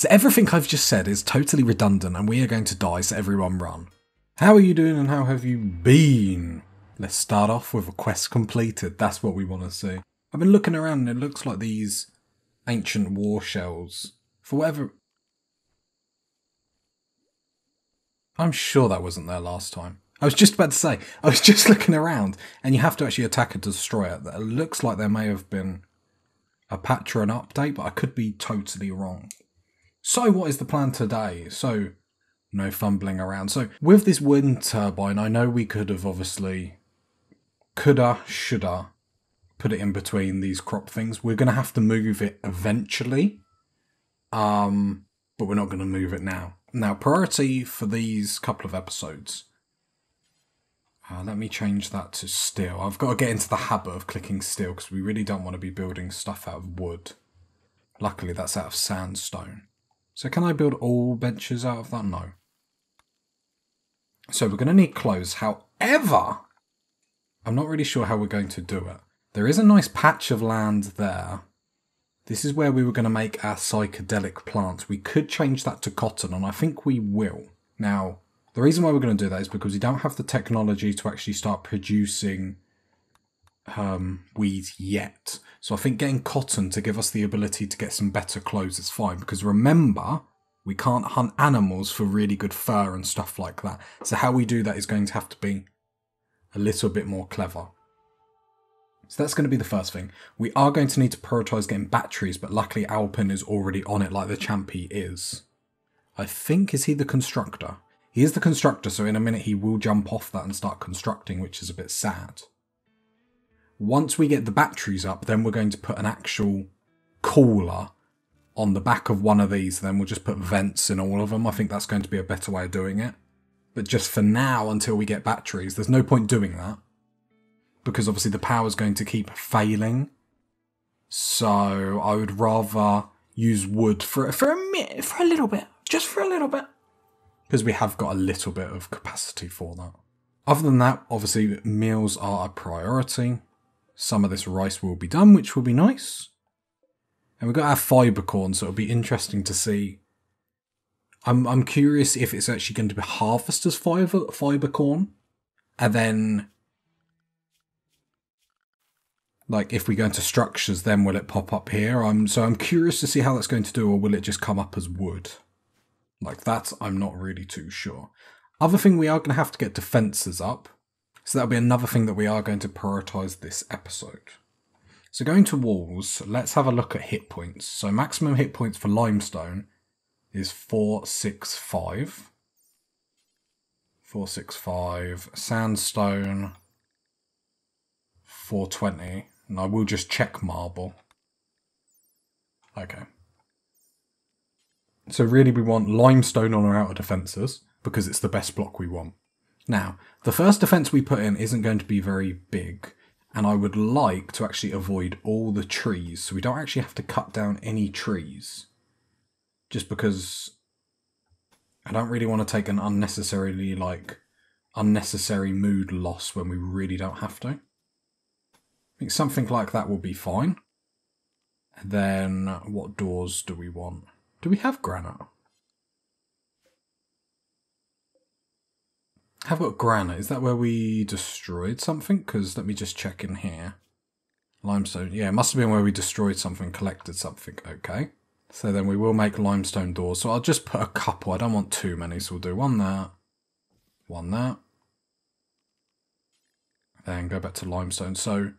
So everything I've just said is totally redundant and we are going to die, so everyone run. How are you doing and how have you been? Let's start off with a quest completed. That's what we want to see. I've been looking around and it looks like these ancient war shells. For whatever... I'm sure that wasn't there last time. I was just about to say, I was just looking around and you have to actually attack and destroy it. It looks like there may have been a patch or an update, but I could be totally wrong. So what is the plan today? So, no fumbling around. So, with this wind turbine, I know we could have obviously coulda, shoulda put it in between these crop things. We're going to have to move it eventually, but we're not going to move it now. Now, priority for these couple of episodes. Let me change that to steel. I've got to get into the habit of clicking steel because we really don't want to be building stuff out of wood. Luckily, that's out of sandstone. So can I build all benches out of that? No. So we're going to need clothes. However, I'm not really sure how we're going to do it. There is a nice patch of land there. This is where we were going to make our psychedelic plants. We could change that to cotton, and I think we will. Now, the reason why we're going to do that is because we don't have the technology to actually start producing weed yet. So I think getting cotton to give us the ability to get some better clothes is fine. Because remember, we can't hunt animals for really good fur and stuff like that. So how we do that is going to have to be a little bit more clever. So that's going to be the first thing. We are going to need to prioritise getting batteries, but luckily Alpin is already on it like the champy is. I think, is he the constructor? He is the constructor, so in a minute he will jump off that and start constructing, which is a bit sad. Once we get the batteries up, then we're going to put an actual cooler on the back of one of these. Then we'll just put vents in all of them. I think that's going to be a better way of doing it. But just for now, until we get batteries, there's no point doing that. Because obviously the power's going to keep failing. So I would rather use wood for a little bit. Just for a little bit. Because we have got a little bit of capacity for that. Other than that, obviously meals are a priority. Some of this rice will be done, which will be nice. And we've got our fibre corn, so it'll be interesting to see. I'm curious if it's actually going to be harvested as fibre corn. And then, like, if we go into structures, then will it pop up here? So I'm curious to see how that's going to do, or will it just come up as wood? Like that, I'm not really too sure. Other thing, we are going to have to get defences up. So that'll be another thing that we are going to prioritise this episode. So going to walls, let's have a look at hit points. So maximum hit points for limestone is 465. 465. Sandstone, 420. And I will just check marble. Okay. So really we want limestone on our outer defences, because it's the best block we want. Now, the first defence we put in isn't going to be very big, and I would like to actually avoid all the trees, so we don't actually have to cut down any trees. Just because I don't really want to take an unnecessary mood loss when we really don't have to. I think something like that will be fine. And then, what doors do we want? Do we have granite? Have got granite. Is that where we destroyed something? Because let me just check in here. Limestone. Yeah, it must have been where we destroyed something, collected something. Okay. So then we will make limestone doors. So I'll just put a couple. I don't want too many. So we'll do one there. One there. Then go back to limestone. So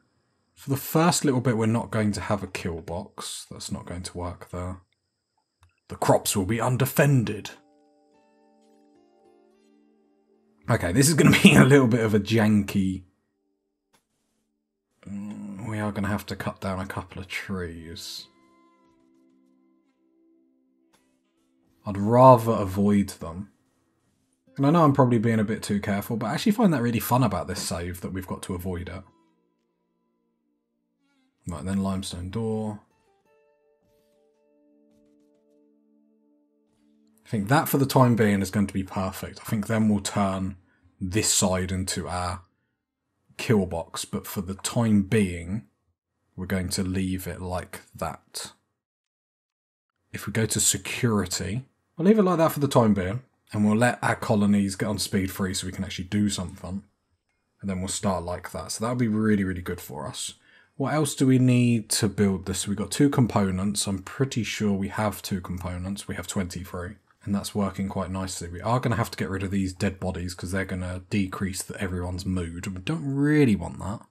for the first little bit, we're not going to have a kill box. That's not going to work there. The crops will be undefended. Okay, this is going to be a little bit of a janky... We are going to have to cut down a couple of trees. I'd rather avoid them. And I know I'm probably being a bit too careful, but I actually find that really fun about this save, that we've got to avoid it. Right, then limestone door. I think that for the time being is going to be perfect. I think then we'll turn this side into our kill box, but for the time being, we're going to leave it like that. if we go to security, we'll leave it like that for the time being, and we'll let our colonies get on speed 3 so we can actually do something. And then we'll start like that. So that'll be really, really good for us. What else do we need to build this? We've got 2 components. I'm pretty sure we have 2 components. We have 23. And that's working quite nicely. We are going to have to get rid of these dead bodies because they're going to decrease everyone's mood. We don't really want that.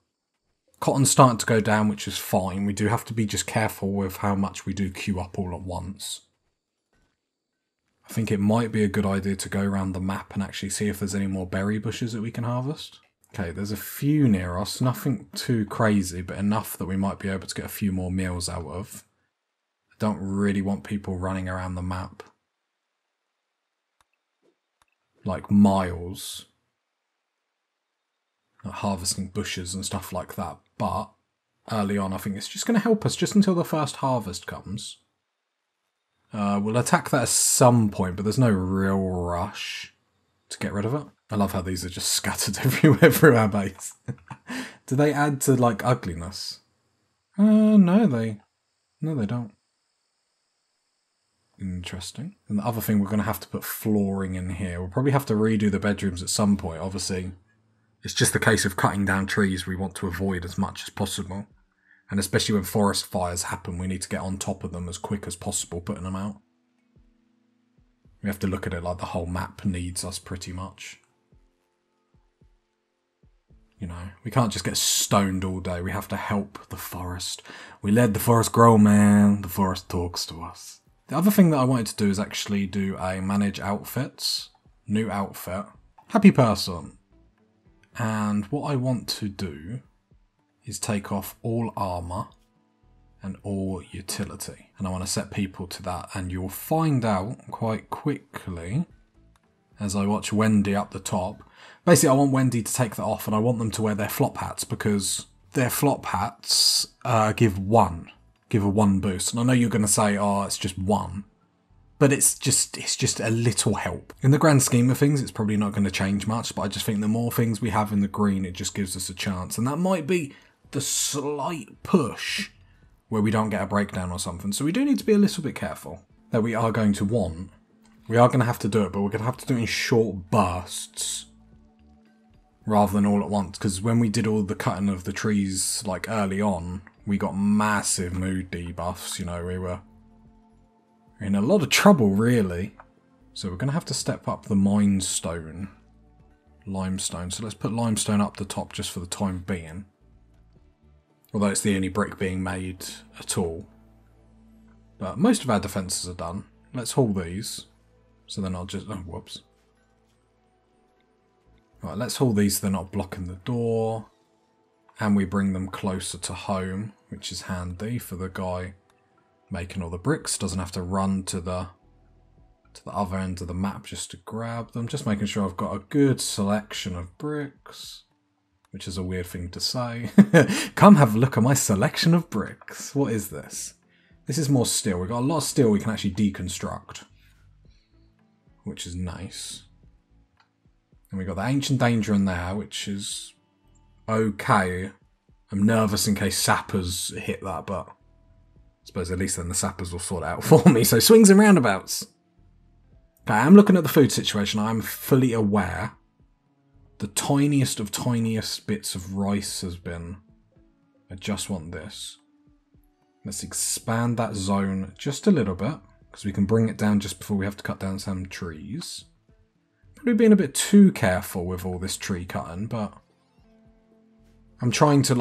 Cotton's starting to go down, which is fine. We do have to be just careful with how much we do queue up all at once. I think it might be a good idea to go around the map and actually see if there's any more berry bushes that we can harvest. Okay, there's a few near us. Nothing too crazy, but enough that we might be able to get a few more meals out of. I don't really want people running around the map like miles, like harvesting bushes and stuff like that. But early on, I think it's just going to help us just until the first harvest comes. We'll attack that at some point, but there's no real rush to get rid of it. I love how these are just scattered everywhere through our base. Do they add to, like, ugliness? No, they don't. Interesting. And the other thing, we're going to have to put flooring in here. We'll probably have to redo the bedrooms at some point, obviously. It's just a case of cutting down trees we want to avoid as much as possible. And especially when forest fires happen, we need to get on top of them as quick as possible, putting them out. We have to look at it like the whole map needs us pretty much. You know, we can't just get stoned all day. We have to help the forest. We let the forest grow, man. The forest talks to us. The other thing that I wanted to do is actually do a manage outfits. New outfit. Happy person. And what I want to do is take off all armor and all utility. And I want to set people to that. And you'll find out quite quickly as I watch Wendy up the top. Basically, I want Wendy to take that off and I want them to wear their flop hats because their flop hats give a 1 boost. And I know you're going to say, oh, it's just 1. But it's just a little help. In the grand scheme of things, it's probably not going to change much, but I just think the more things we have in the green, it just gives us a chance. And that might be the slight push where we don't get a breakdown or something. So we do need to be a little bit careful that we are going to want. We are going to have to do it, but we're going to have to do it in short bursts rather than all at once. Because when we did all the cutting of the trees like early on, we got massive mood debuffs. You know, we were in a lot of trouble, really. So we're going to have to step up the limestone. So let's put limestone up the top just for the time being. Although it's the only brick being made at all. But most of our defences are done. Let's haul these. So they're not just... oh, whoops. Right, let's haul these so they're not blocking the door. And we bring them closer to home, which is handy for the guy making all the bricks. Doesn't have to run to the other end of the map just to grab them. Just making sure I've got a good selection of bricks. Which is a weird thing to say. Come have a look at my selection of bricks. What is this? This is more steel. We've got a lot of steel we can actually deconstruct. Which is nice. And we've got the Ancient Danger in there, which is okay. I'm nervous in case sappers hit that, but I suppose at least then the sappers will sort it out for me. So swings and roundabouts. Okay, I'm looking at the food situation. I'm fully aware. The tiniest of tiniest bits of rice has been. I just want this. Let's expand that zone just a little bit, because we can bring it down just before we have to cut down some trees. Probably being a bit too careful with all this tree cutting, but I'm trying to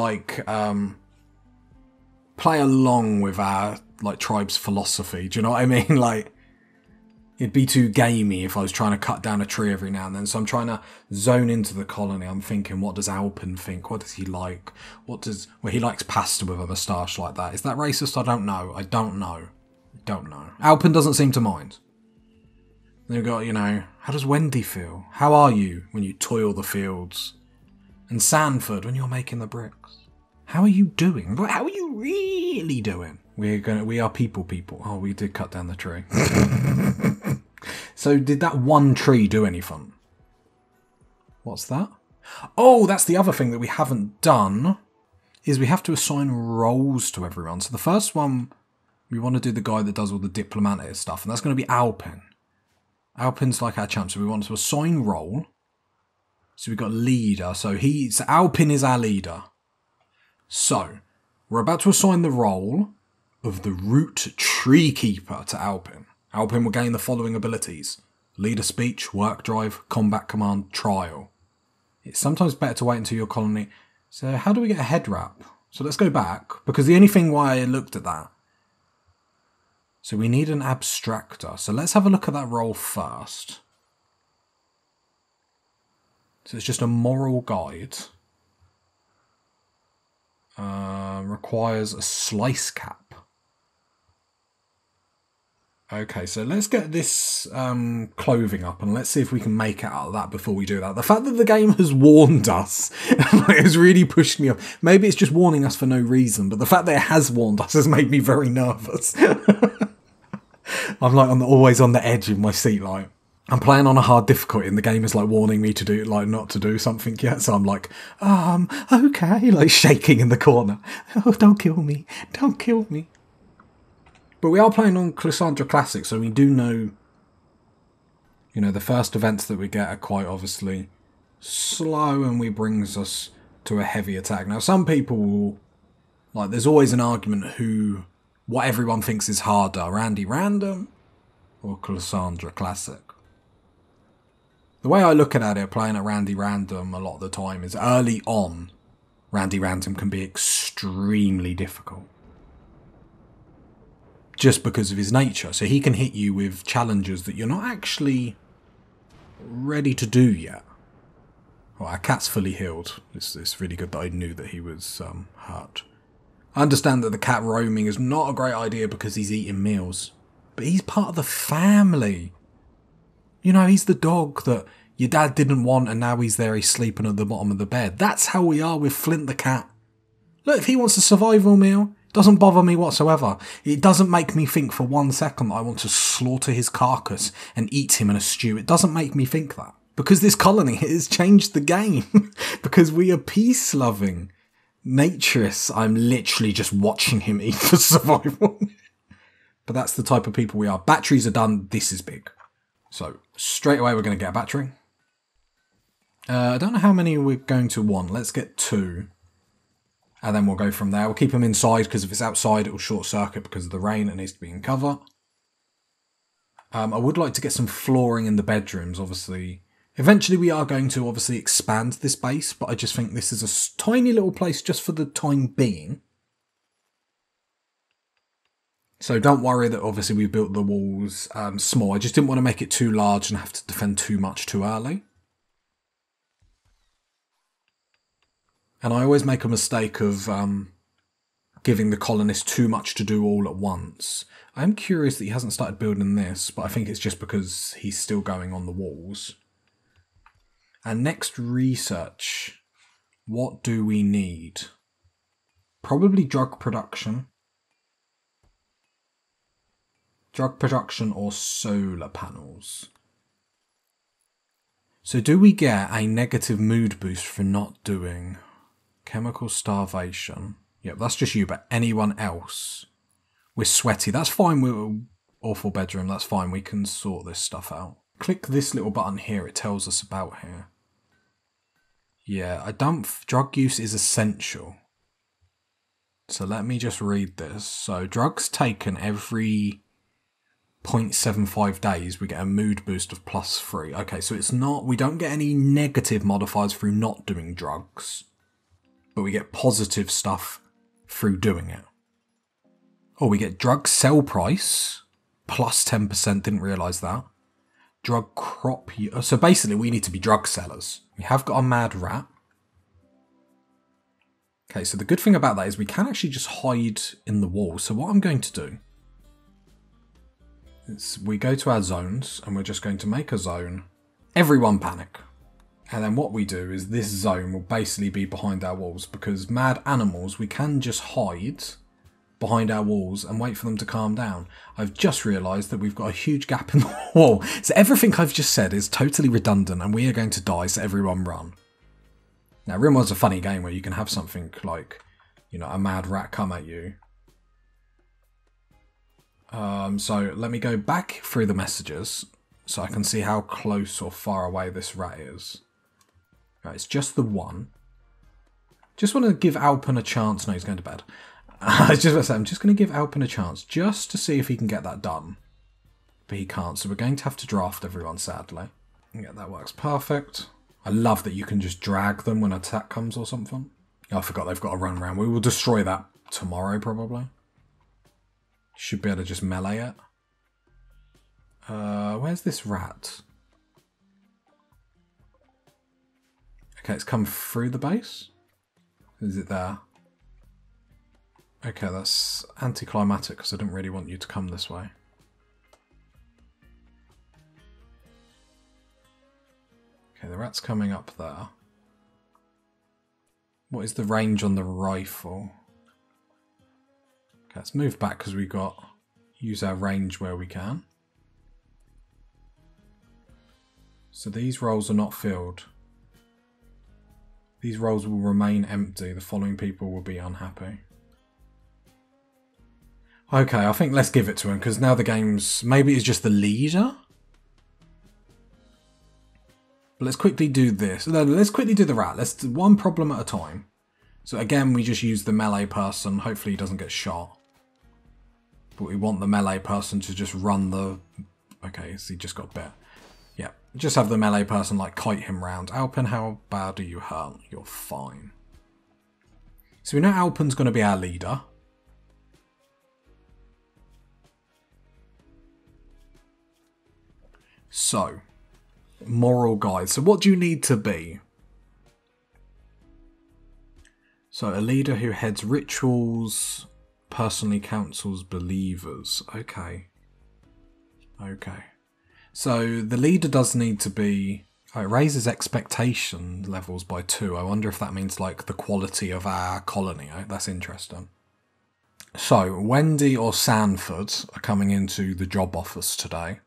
play along with our tribe's philosophy. Do you know what I mean? Like, it'd be too gamey if I was trying to cut down a tree every now and then. So I'm trying to zone into the colony. I'm thinking, what does Alpin think? What does he like? Well, he likes pasta with a moustache like that. Is that racist? I don't know. I don't know. Alpin doesn't seem to mind. Then we've got, how does Wendy feel? How are you when you toil the fields? And Sanford, when you're making the bricks? How are you doing? How are you really doing? We are people. Oh, we did cut down the tree. So did that one tree do anything? What's that? Oh, that's the other thing that we haven't done, is we have to assign roles to everyone. So the first one We want to do the guy that does all the diplomatic stuff, and that's going to be Alpin. Alpin's like our champ, so we want to assign role. So we've got leader, so Alpin is our leader. So, we're about to assign the role of the root tree keeper to Alpin. Alpin will gain the following abilities: leader speech, work drive, combat command, trial. It's sometimes better to wait until your colony. So how do we get a head wrap? So let's go back, because the only thing why I looked at that. So we need an abstractor. So let's have a look at that role first. So it's just a moral guide. Requires a slice cap. Okay, so let's get this clothing up and let's see if we can make it out of that before we do that. The fact that the game has warned us has really pushed me off. Maybe it's just warning us for no reason, but the fact that it has warned us has made me very nervous. I'm like always on the edge in my seat, like I'm playing on a hard difficulty and the game is like warning me to do, like not to do something yet. So I'm like, okay, like shaking in the corner. Oh, don't kill me. Don't kill me. But we are playing on Cassandra Classic, so we do know, you know, the first events that we get are quite obviously slow and we brings us to a heavy attack. Now, some people will, like, there's always an argument what everyone thinks is harder, Randy Random or Cassandra Classic. The way I look at it, playing at Randy Random a lot of the time, is early on, Randy Random can be extremely difficult. Just because of his nature. So he can hit you with challenges that you're not actually ready to do yet. Well, our cat's fully healed. It's really good that I knew that he was hurt. I understand that the cat roaming is not a great idea because he's eating meals. But he's part of the family. You know, he's the dog that your dad didn't want and now he's there, he's sleeping at the bottom of the bed. That's how we are with Flint the cat. Look, if he wants a survival meal, doesn't bother me whatsoever. It doesn't make me think for 1 second that I want to slaughter his carcass and eat him in a stew. It doesn't make me think that. Because this colony has changed the game. Because we are peace-loving naturists. I'm literally just watching him eat for survival. But that's the type of people we are. Batteries are done. This is big. So straight away we're going to get a battery. I don't know how many we're going to want. Let's get 2. And then we'll go from there. We'll keep them inside because if it's outside, it will short circuit because of the rain. It needs to be in cover. I would like to get some flooring in the bedrooms, obviously. Eventually, we are going to obviously expand this base, but I just think this is a tiny little place just for the time being. So don't worry that obviously we built the walls small. I just didn't want to make it too large and have to defend too much too early. And I always make a mistake of giving the colonists too much to do all at once. I am curious that he hasn't started building this, but I think it's just because he's still going on the walls. And next research. What do we need? Probably drug production. Drug production or solar panels. So do we get a negative mood boost for not doing... Chemical starvation. Yep, that's just you, but anyone else. We're sweaty. That's fine. We're an awful bedroom. That's fine. We can sort this stuff out. Click this little button here. It tells us about here. Yeah, drug use is essential. So let me just read this. So drugs taken every 0.75 days, we get a mood boost of +3. Okay, so it's not, we don't get any negative modifiers through not doing drugs. But we get positive stuff through doing it. Oh, we get drug sell price plus 10%, didn't realise that. Drug crop, so basically we need to be drug sellers. We have got a mad rat. Okay, so the good thing about that is we can actually just hide in the wall. So what I'm going to do is we go to our zones and we're just going to make a zone. Everyone panic. And then what we do is this zone will basically be behind our walls because mad animals, we can just hide behind our walls and wait for them to calm down. I've just realised that we've got a huge gap in the wall. So everything I've just said is totally redundant and we are going to die, so everyone run. Now, Rimworld's a funny game where you can have something like, you know, a mad rat come at you. So let me go back through the messages so I can see how close or far away this rat is. Right, it's just the one. Just want to give Alpen a chance. No, he's going to bed. I was just about to say, I'm just going to give Alpen a chance just to see if he can get that done. But he can't, so we're going to have to draft everyone, sadly. Yeah, that works perfect. I love that you can just drag them when an attack comes or something. Oh, I forgot they've got to run around. We will destroy that tomorrow, probably. Should be able to just melee it. Where's this rat? Okay, it's come through the base. Is it there? Okay, that's anticlimactic because I didn't really want you to come this way. Okay, the rat's coming up there. What is the range on the rifle? Okay, let's move back because we got use our range where we can. So these roles are not filled. These roles will remain empty. The following people will be unhappy. Okay, I think let's give it to him because now the game's... Maybe it's just the leader? But let's quickly do this. No, let's quickly do the rat. Let's do one problem at a time. So again, we just use the melee person. Hopefully he doesn't get shot. But we want the melee person to just run the... Okay, so he just got bit. Yeah, just have the melee person like kite him round. Alpen, how bad are you hurt? You're fine. So we know Alpen's going to be our leader. So, moral guide. So what do you need to be? So a leader who heads rituals, personally counsels believers. Okay. Okay. So the leader does need to be... Oh, it raises expectation levels by 2. I wonder if that means like the quality of our colony. Oh, that's interesting. So Wendy or Sanford are coming into the job office today.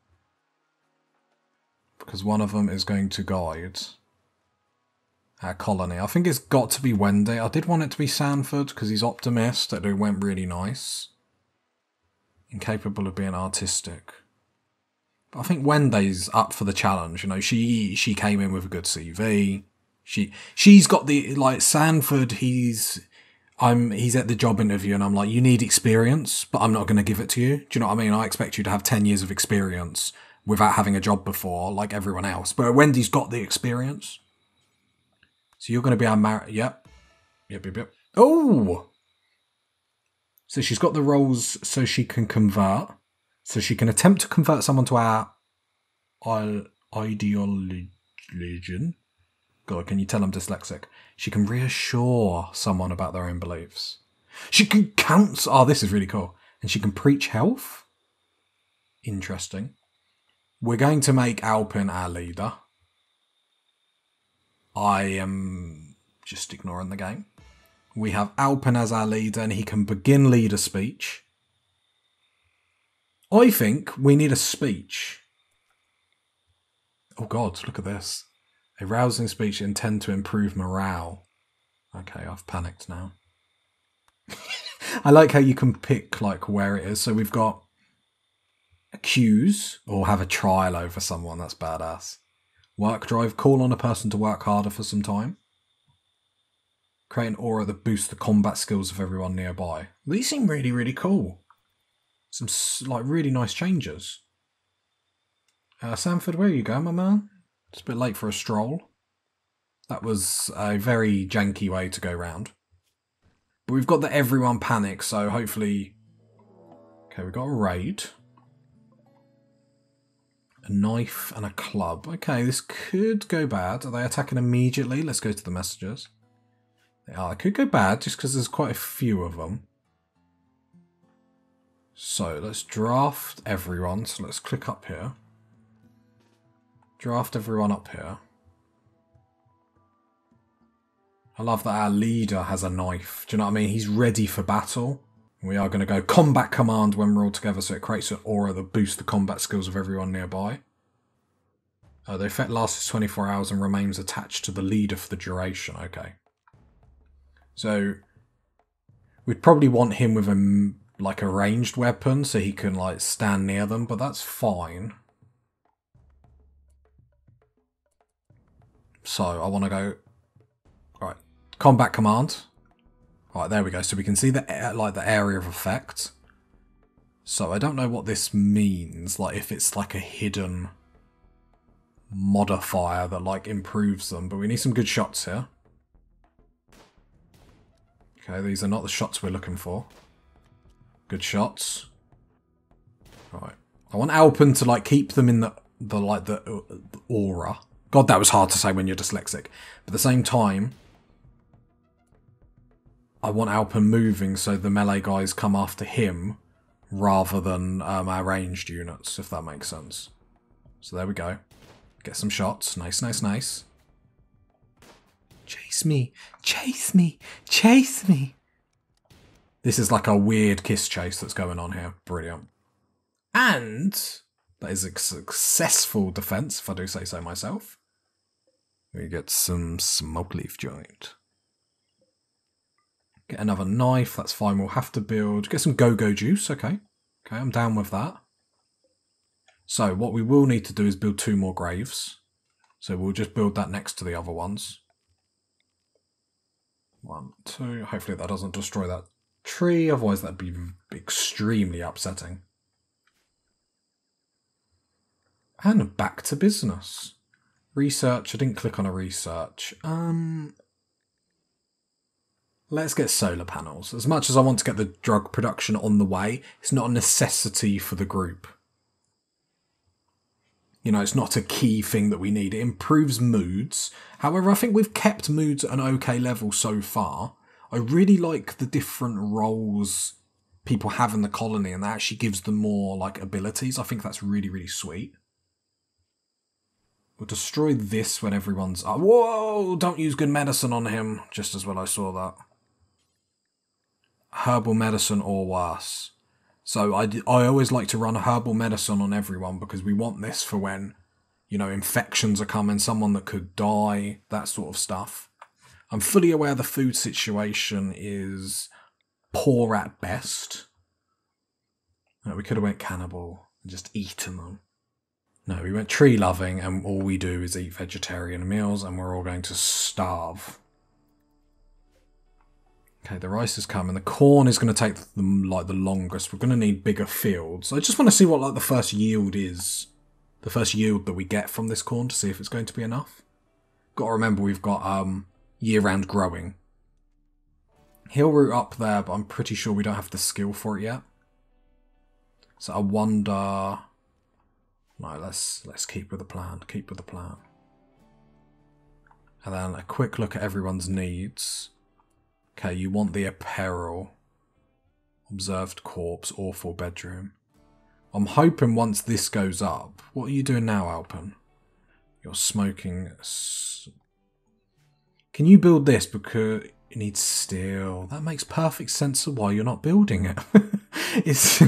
Because one of them is going to guide our colony. I think it's got to be Wendy. I did want it to be Sanford because he's optimist that it went really nice. Incapable of being artistic. But I think Wendy's up for the challenge. You know, she came in with a good CV. She's got the, like, Sanford, he's at the job interview and I'm like, you need experience, but I'm not going to give it to you. Do you know what I mean? I expect you to have 10 years of experience without having a job before, like everyone else. But Wendy's got the experience. So you're going to be our Yep. Oh! So she's got the roles so she can convert. So she can attempt to convert someone to our ideology. God, can you tell I'm dyslexic? She can reassure someone about their own beliefs. She can counsel. Oh, this is really cool. And she can preach health. Interesting. We're going to make Alpen our leader. I am just ignoring the game. We have Alpen as our leader and he can begin leader speech. I think we need a speech. Oh God, look at this. A rousing speech intended to improve morale. Okay, I've panicked now. I like how you can pick like where it is. So we've got accuse or have a trial over someone. That's badass. Work drive. Call on a person to work harder for some time. Create an aura that boosts the combat skills of everyone nearby. These seem really, really cool. Some like really nice changes. Sanford, where are you going, my man? It's a bit late for a stroll. That was a very janky way to go round. But we've got the everyone panic, so hopefully... Okay, we've got a raid. A knife and a club. Okay, this could go bad. Are they attacking immediately? Let's go to the messages. They are. It could go bad just because there's quite a few of them. So let's draft everyone. So let's click up here. Draft everyone up here. I love that our leader has a knife. Do you know what I mean? He's ready for battle. We are going to go combat command when we're all together, so it creates an aura that boosts the combat skills of everyone nearby. The effect lasts 24 hours and remains attached to the leader for the duration. Okay. So we'd probably want him with a like a ranged weapon so he can like stand near them, but that's fine. So I want to go, right, combat command. Right, there we go. So we can see the area of effect. So I don't know what this means, like if it's like a hidden modifier that like improves them, but we need some good shots here. Okay, these are not the shots we're looking for. Good shots. Right. I want Alpen to like keep them in the aura. God, that was hard to say when you're dyslexic. But at the same time, I want Alpen moving so the melee guys come after him rather than our ranged units, if that makes sense. So there we go. Get some shots. Nice, nice, nice. Chase me, chase me, chase me. This is like a weird kiss chase that's going on here. Brilliant. And that is a successful defense, if I do say so myself. We get some smoke leaf joint. Get another knife, that's fine. We'll have to build... Get some go-go juice, okay. Okay, I'm down with that. So, what we will need to do is build 2 more graves. So we'll just build that next to the other ones. 1, 2. Hopefully that doesn't destroy that tree, otherwise that'd be extremely upsetting. And back to business. Research, I didn't click on a research. Let's get solar panels. As much as I want to get the drug production on the way, it's not a necessity for the group. You know, it's not a key thing that we need. It improves moods. However, I think we've kept moods at an okay level so far. I really like the different roles people have in the colony, and that actually gives them more like abilities. I think that's really, really sweet. We'll destroy this when everyone's... Oh, whoa! Don't use good medicine on him. Just as well I saw that. Herbal medicine or worse. So I always like to run herbal medicine on everyone because we want this for when, you know, infections are coming, someone that could die, that sort of stuff. I'm fully aware the food situation is poor at best. No, we could have went cannibal and just eaten them. No, we went tree loving and all we do is eat vegetarian meals and we're all going to starve. Okay, the rice is coming. The corn is going to take them like the longest. We're going to need bigger fields. I just want to see what like the first yield is. The first yield that we get from this corn to see if it's going to be enough. Got to remember we've got year-round growing. Hill root up there, but I'm pretty sure we don't have the skill for it yet. So I wonder... No, let's keep with the plan. Keep with the plan. And then a quick look at everyone's needs. Okay, you want the apparel. Observed corpse, awful bedroom. I'm hoping once this goes up... What are you doing now, Alpen? You're smoking... Can you build this? Because it needs steel. That makes perfect sense of why you're not building it. It's...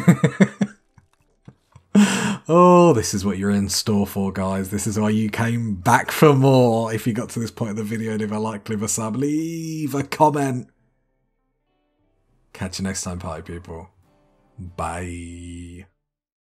Oh, this is what you're in store for, guys. This is why you came back for more. If you got to this point of the video, leave a like, leave a sub, leave a comment. Catch you next time, party people. Bye.